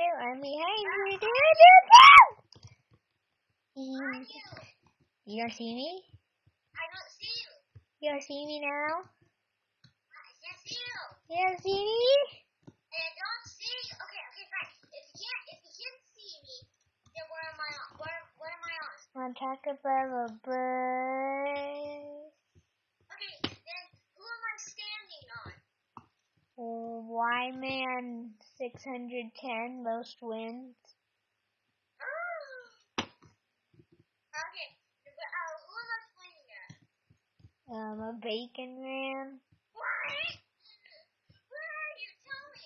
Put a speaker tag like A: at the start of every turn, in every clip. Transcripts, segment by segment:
A: I'm behind you. You don't see me?
B: I don't see you.
A: You don't see me now?
B: I can't see you.
A: You don't see me?
B: I don't see you. Okay, fine. If you can't see me, then what am I on? What am I on?
A: On top above a bird.
B: Okay, then who am I standing on?
A: Wyman 610, most wins.
B: Okay, who am I playing at?
A: A bacon man.
B: What? Where are you? Tell me.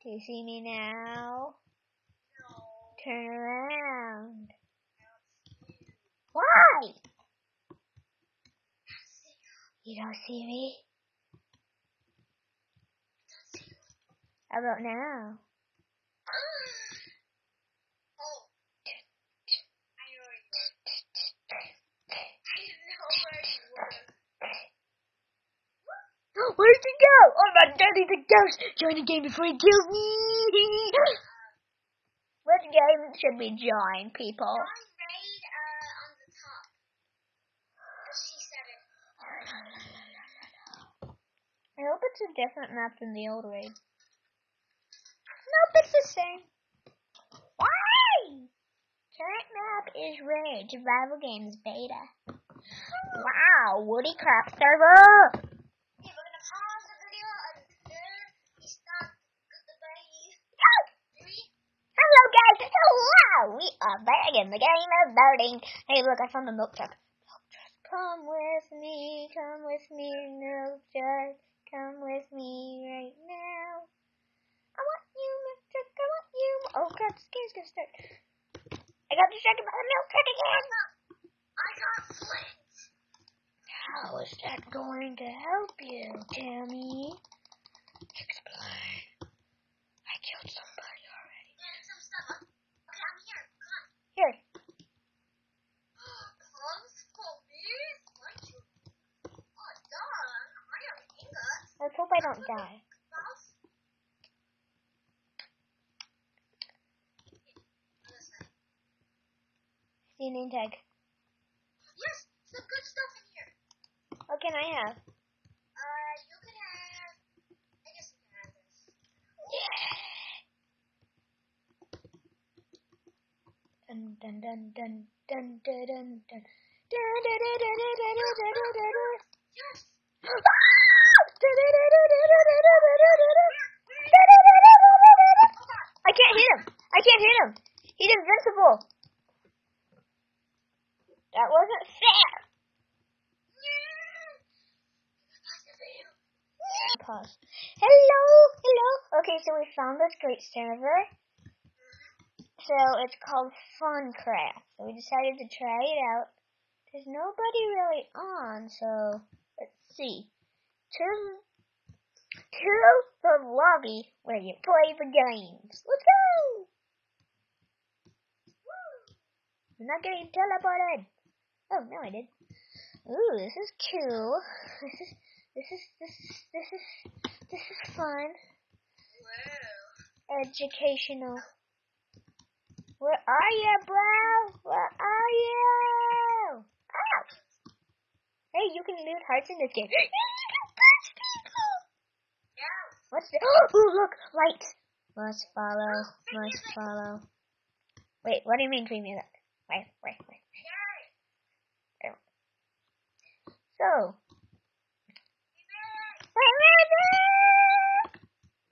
A: Do you see me now?
B: No.
A: Turn around.
B: I don't see you.
A: Why?
B: I don't see you.
A: You don't see me?
B: I don't see you.
A: How about now?
B: Oh. I know where you are. I know where you were.
A: Where'd you go? Oh my God, he's a ghost! Join the game before he kills me! Which game should we join, people?
B: Join raid on the top. FC7.
A: I hope it's a different map than the old raid. Nope, it's the same. Why? Current map is Raid Survival Games Beta. Wow, Woody Craft server!
B: Okay, we're gonna pause the video until we stop the baby.
A: Hello guys, hello! We are back in the game of voting. Hey look, I found the milk truck. Come with me, milk truck. Come with me right now. I want you, milk truck, I want you. Oh crap, this game's gonna start. I got distracted by the milk truck again.
B: I got Flint.
A: How is that going to help you, Tammy? Explain. I killed somebody already.
B: There's some stuff. Okay, I'm here. Come on.
A: Here.
B: Plums for me? Thank you. Oh, darling. I have ingots.
A: Let's hope I don't die.
B: Mouse?
A: See a name tag.
B: Yes, some good stuff in here.
A: What can I have?
B: You can have. I guess you can have this.
A: Dun dun dun dun dun dun dun dun. Dun dun dun dun dun dun dun dun dun dun.
B: Yes.
A: I can't hit him. I can't hit him. He's invincible. That wasn't fair. Pause. Hello. Okay, so we found this great server. So it's called Funcraft. So we decided to try it out. There's nobody really on, so let's see. To the lobby where you play the games. Let's go! I'm not getting teleported. Oh, no, I did. Ooh, this is cool. This is fun.
B: Wow.
A: Educational. Where are you, bro? Where are you? Ow! Hey, you can loot hearts in this game. You can punch people.
B: Yeah.
A: What's the? Ooh, look, lights. Must follow. Wait, what do you mean, treat me like? Wait. So.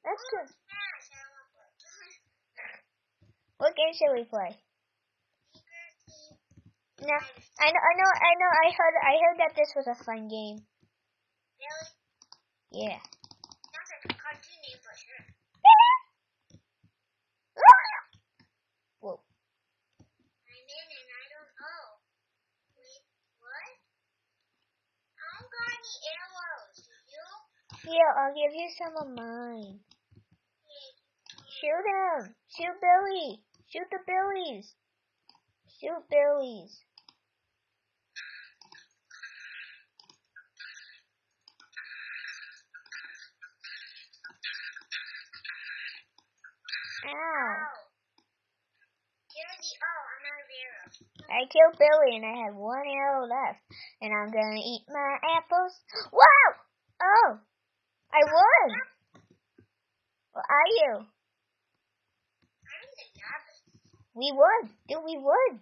A: That's good. What game should we play? No, I know. I heard that this was a fun game.
B: Really?
A: Yeah.
B: That's a cartoon name for sure.
A: Whoa.
B: I'm in and I don't know. Wait, what? I don't got any arrows, do you?
A: Here, I'll give you some of mine. Shoot him! Shoot Billy! Shoot the Billies! Shoot Billies!
B: You're the I'm not a arrow.
A: I killed Billy and I have 1 arrow left. And I'm gonna eat my apples. Wow! Oh! I won! What are you?
B: I'm the novice.
A: We won! Dude, we won!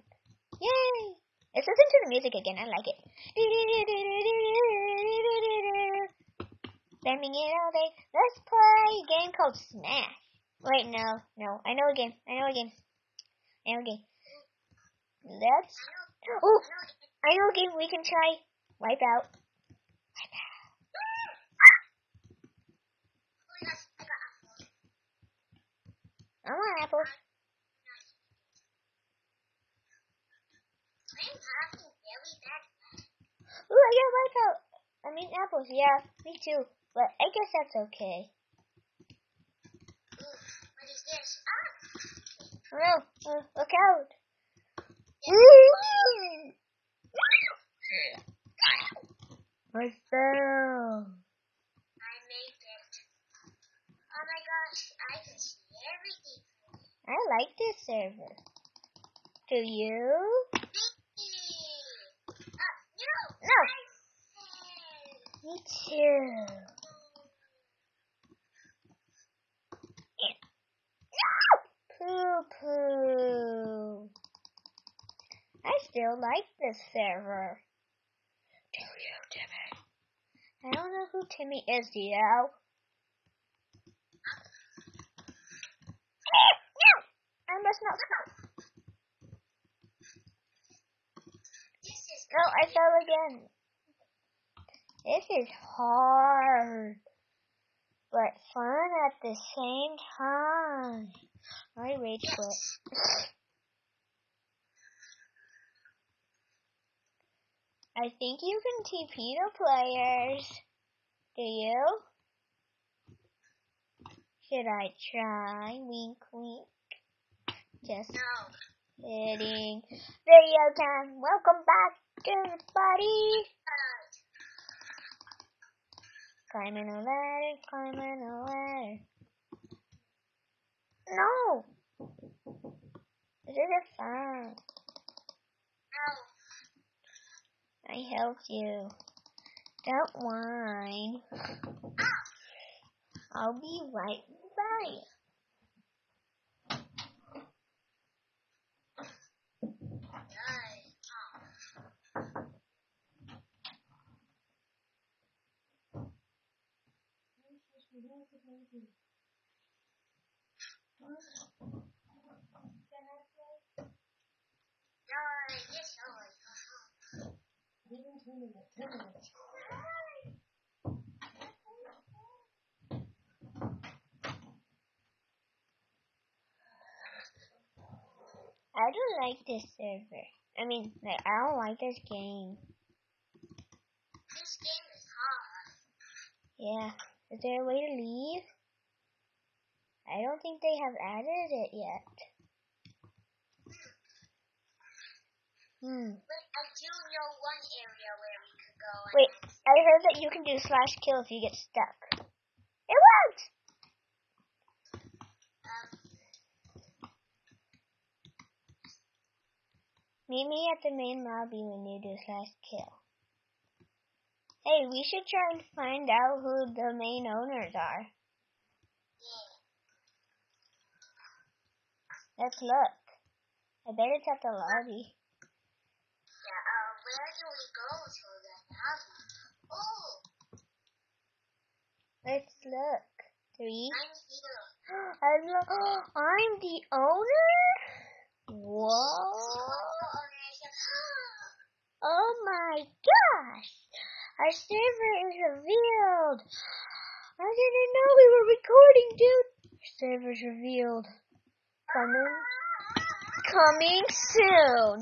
A: Yay! Let's listen to the music again. I like it. Spamming it all day. Let's play a game called Smash. Wait, no. I know a game. Let's. Oh, I know a game we can try. Wipe out. I want apples.
B: I'm having very bad.
A: Ooh, I got wipe out. I mean apples. Yeah, me too. But I guess that's okay.
B: What is this?
A: Oh no! Look out! I fell.
B: I made it. Oh my gosh, I can see everything.
A: I like this server. Do you?
B: No.
A: Me too. Poo poo. I still like this server. Do you, Timmy? I don't know who Timmy is, do you? No! I must not stop. No, I fell again. This is hard, but fun at the same time. I rage quit. I think you can TP the players. Do you? Should I try? Wink, wink. Just kidding. Video time. Welcome back, everybody. Climbing a ladder. No! This is fun. I helped you. Don't whine. I'll be right by. I don't like this server. I don't like this game.
B: This game is hard.
A: Yeah. Is there a way to leave? I don't think they have added it yet.
B: But I do know one area where we could go.
A: Wait, I heard that you can do /kill if you get stuck. It works! Meet me at the main lobby when you do /kill. Hey, we should try and find out who the main owners are. Let's look. I bet it's at the lobby.
B: Yeah, where do we go to the lobby? Oh!
A: Let's look. 3.
B: I'm here.
A: I'm the owner? Whoa! Oh my gosh! Our server is revealed! I didn't know we were recording, dude! Our server's revealed. Coming soon.